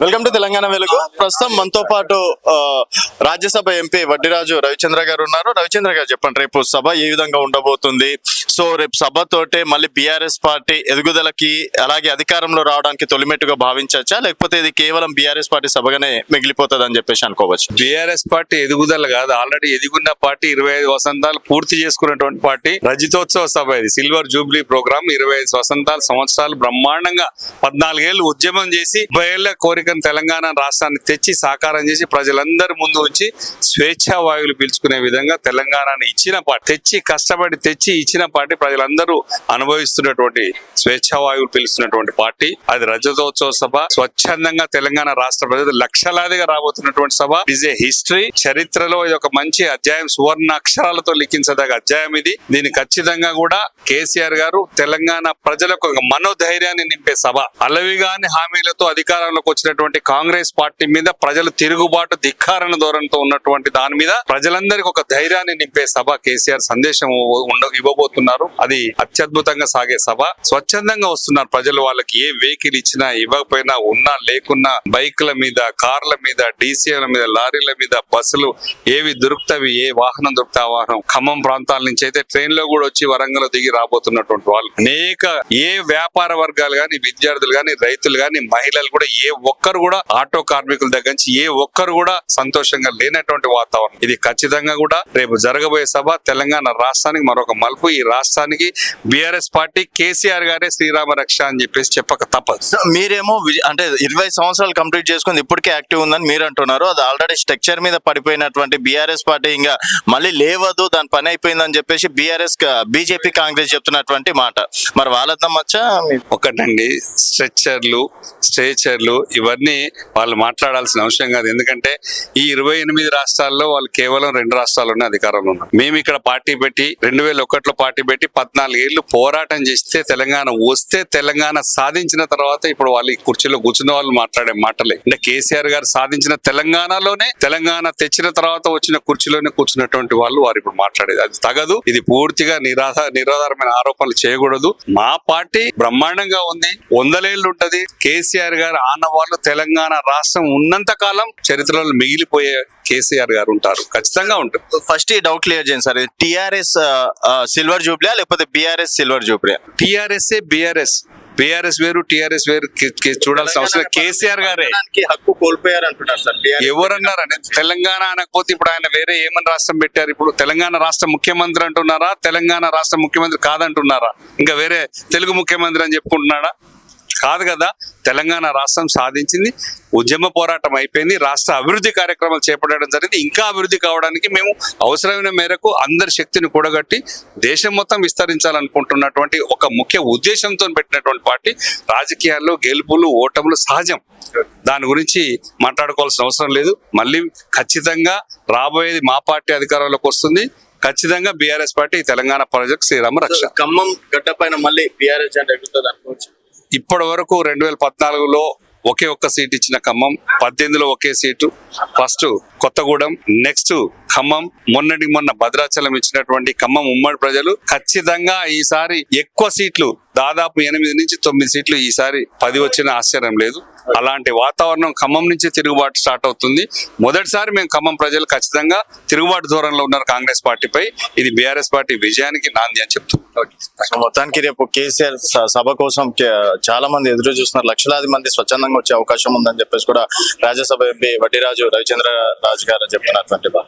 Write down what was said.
Welcome to Telangana వెలుగు. ప్రస్తుతం మనతో పాటు రాజ్యసభ ఎంపీ వడ్డిరాజు రవిచంద్ర గారు ఉన్నారు. రవిచంద్ర గారు చెప్పండి, రేపు సభ ఏ విధంగా ఉండబోతుంది? సో రేపు సభతోటే మళ్ళీ బీఆర్ఎస్ పార్టీ ఎదుగుదలకి అలాగే అధికారంలో రావడానికి తొలిమెట్టుగా భావించవచ్చా, లేకపోతే ఇది కేవలం బీఆర్ఎస్ పార్టీ సభగానే మిగిలిపోతుంది అని చెప్పేసి అనుకోవచ్చు? బీఆర్ఎస్ పార్టీ ఎదుగుదల కాదు, ఆల్రెడీ ఎదుగున్న పార్టీ. 25 వసంతాలు పూర్తి చేసుకున్నటువంటి పార్టీ. రజతోత్సవ సభ ఇది, సిల్వర్ జూబ్లీ ప్రోగ్రామ్. 25 సంవత్సరాలు బ్రహ్మాండంగా 14 ఏళ్ళు ఉద్యమం చేసి 30 ఏళ్ల కోరికను తెలంగాణ రాష్ట్రాన్ని తెచ్చి సాకారం చేసి ప్రజలందరి ముందు ఉంచి స్వేచ్ఛా వాయువులు పీల్చుకునే విధంగా తెలంగాణని ఇచ్చిన పార్టీ, తెచ్చి కష్టపడి తెచ్చి ఇచ్చిన పార్టీ, ప్రజలందరూ అనుభవిస్తున్నటువంటి స్వేచ్ఛా వాయువులు పీల్చుతున్నటువంటి పార్టీ. అది రజతోత్సవ సభ. స్వచ్ఛందంగా తెలంగాణ రాష్ట్ర ప్రజలు లక్షలాదిగా రాబోతున్నటువంటి సభ. Is a history. చరిత్రలో ఇది ఒక మంచి అధ్యాయం, సువర్ణ అక్షరాలతో లిఖించదగ అధ్యాయం ఇది. దీన్ని ఖచ్చితంగా కూడా కేసీఆర్ గారు తెలంగాణ ప్రజలకు ఒక మనోధైర్యాన్ని నింపే సభ. అలవిగాని హామీలతో అధికారంలోకి వచ్చినటువంటి కాంగ్రెస్ పార్టీ మీద ప్రజలు తిరుగుబాటు ధిక్కారణ ధోరణితో ఉన్నటువంటి దాని మీద ప్రజలందరికీ ఒక ధైర్యాన్ని నింపే సభ. కేసీఆర్ సందేశం ఇవ్వబోతున్నారు. అది అత్యద్భుతంగా సాగే సభ. స్వచ్ఛందంగా వస్తున్నారు ప్రజలు. వాళ్ళకి ఏ వెహికల్ ఇచ్చినా ఇవ్వకపోయినా, ఉన్నా లేకున్నా, బైక్ల మీద, కార్ల మీద, డీసీల మీద, లారీల మీద, బస్సులు ఏవి దొరుకుతావి, ఏ వాహనం దొరుకుతా వాహనం. ఖమ్మం ప్రాంతాల నుంచి అయితే ట్రైన్ లో కూడా వచ్చి వరంగల్ దిగి రాబోతున్నటువంటి వాళ్ళు అనేక. ఏ వ్యాపార వర్గాలు గాని, విద్యార్థులు గాని, రైతులు గాని, మహిళలు కూడా ఏ ఒక్కరు కూడా, ఆటో కార్మికుల దగ్గర నుంచి ఏ ఒక్కరు కూడా సంతోషంగా లేనటువంటి వాతావరణం. ఇది ఖచ్చితంగా కూడా రేపు జరగబోయే సభ తెలంగాణ రాష్ట్రానికి మరొక మలుపు. ఈ రాష్ట్రానికి బీఆర్ఎస్ పార్టీ, కేసీఆర్ గారే శ్రీరామ రక్ష అని చెప్పేసి చెప్పక తప్పదు. మీరేమో అంటే 20 సంవత్సరాలు కంప్లీట్ చేసుకుని ఇప్పటికే యాక్టివ్ ఉందని మీరు అంటున్నారు. అది ఆల్రెడీ స్ట్రక్చర్ మీద పడిపోయినటువంటి బీఆర్ఎస్ పార్టీ ఇంకా మళ్ళీ లేవదు, దాని పని అయిపోయిందని చెప్పేసి బీజేపీ కాంగ్రెస్ చెప్తున్నటువంటి మాట. మరి వాళ్ళ నమ్మచ్చా? ఒకటండి, స్ట్రెచర్లు ఇవన్నీ వాళ్ళు మాట్లాడాల్సిన అవసరం కాదు. ఎందుకంటే ఈ 28 రాష్ట్రాల్లో వాళ్ళు కేవలం 2 రాష్ట్రాల్లోనే అధికారంలో ఉన్నారు. మేము ఇక్కడ పార్టీ పెట్టి 2001లో పార్టీ పెట్టి 14 ఏళ్లు పోరాటం చేస్తే తెలంగాణ వస్తే, తెలంగాణ సాధించిన తర్వాత ఇప్పుడు వాళ్ళు ఈ కుర్చీలో కూర్చున్న వాళ్ళు మాట్లాడే మాటలే. అంటే కేసీఆర్ గారు సాధించిన తెలంగాణలోనే, తెలంగాణ తెచ్చిన తర్వాత వచ్చిన కుర్చీలోనే కూర్చున్నటువంటి వాళ్ళు వారు ఇప్పుడు మాట్లాడేది. అది తగదు. ఇది పూర్తిగా నిరాధారమైన ఆరోపణలు చేయకూడదు. మా పార్టీ బ్రహ్మాండంగా ఉంది, 100 ఏళ్ళు ఉంటది. కేసీఆర్ గారు ఆనవాళ్ళు తెలంగాణ రాష్ట్రం ఉన్నంత కాలం చరిత్రలో మిగిలిపోయే కేసీఆర్ గారు ఉంటారు, ఖచ్చితంగా ఉంటారు. ఫస్ట్ ఈ డౌట్ క్లియర్ చేయండి సార్. టీఆర్ఎస్ సిల్వర్ జూబ్లీ లేకపోతే బీఆర్ఎస్ సిల్వర్ జూబ్లీ? బీఆర్ఎస్ వేరు, టీఆర్ఎస్ వేరు చూడాల్సిన అవసరం. కేసీఆర్ గారే హక్కు కోల్పోయారు అంటున్నారు సార్. ఎవరన్నారని తెలంగాణ అనకపోతే ఇప్పుడు ఆయన వేరే ఏమని రాష్ట్రం పెట్టారు? ఇప్పుడు తెలంగాణ రాష్ట్ర ముఖ్యమంత్రి అంటున్నారా, తెలంగాణ రాష్ట్ర ముఖ్యమంత్రి కాదంటున్నారా? ఇంకా వేరే తెలుగు ముఖ్యమంత్రి అని చెప్పుకుంటున్నాడా? కాదు కదా. తెలంగాణ రాష్ట్రం సాధించింది, ఉద్యమ పోరాటం అయిపోయింది, రాష్ట్ర అభివృద్ధి కార్యక్రమాలు చేపట్టడం జరిగింది. ఇంకా అభివృద్ధి కావడానికి మేము అవసరమైన మేరకు అందరి శక్తిని కూడగట్టి దేశం మొత్తం విస్తరించాలనుకుంటున్నటువంటి ఒక ముఖ్య ఉద్దేశంతో పెట్టినటువంటి పార్టీ. రాజకీయాల్లో గెలుపులు ఓటములు సహజం, దాని గురించి మాట్లాడుకోవాల్సిన అవసరం లేదు. మళ్ళీ ఖచ్చితంగా రాబోయేది మా పార్టీ అధికారంలోకి వస్తుంది. ఖచ్చితంగా బీఆర్ఎస్ పార్టీ తెలంగాణ ప్రజలకు శ్రీరామ రక్ష. ఖమ్మం గడ్డ పైన మళ్ళీ బీఆర్ఎస్ అంటే ఎగుతుంది అనుకోవచ్చు. ఇప్పటి వరకు 2014లో ఒకే ఒక్క సీట్ ఇచ్చిన ఖమ్మం, 18లో ఒకే seat. First Kothagudem, next Khammam, మొన్న భద్రాచలం ఇచ్చినటువంటి ఖమ్మం ఉమ్మడి ప్రజలు ఖచ్చితంగా ఈసారి ఎక్కువ సీట్లు, దాదాపు 8 నుంచి 9 సీట్లు, ఈసారి 10 వచ్చిన ఆశ్చర్యం లేదు. అలాంటి వాతావరణం ఖమ్మం నుంచి తిరుగుబాటు స్టార్ట్ అవుతుంది. మొదటిసారి మేము ఖమ్మం ప్రజలు ఖచ్చితంగా తిరుగుబాటు ధోరణిలో ఉన్నారు కాంగ్రెస్ పార్టీపై. ఇది బీఆర్ఎస్ పార్టీ విజయానికి నాంది అని చెప్తున్నాం. మొత్తానికి రేపు కేసీఆర్ సభ కోసం చాలా మంది ఎదురు చూస్తున్నారు. లక్షలాది మంది స్వచ్ఛందంగా వచ్చే అవకాశం ఉందని చెప్పేసి కూడా రాజ్యసభ ఎంపీ వడ్డిరాజు రవిచంద్ర రాజు గారు చెప్తున్నటువంటి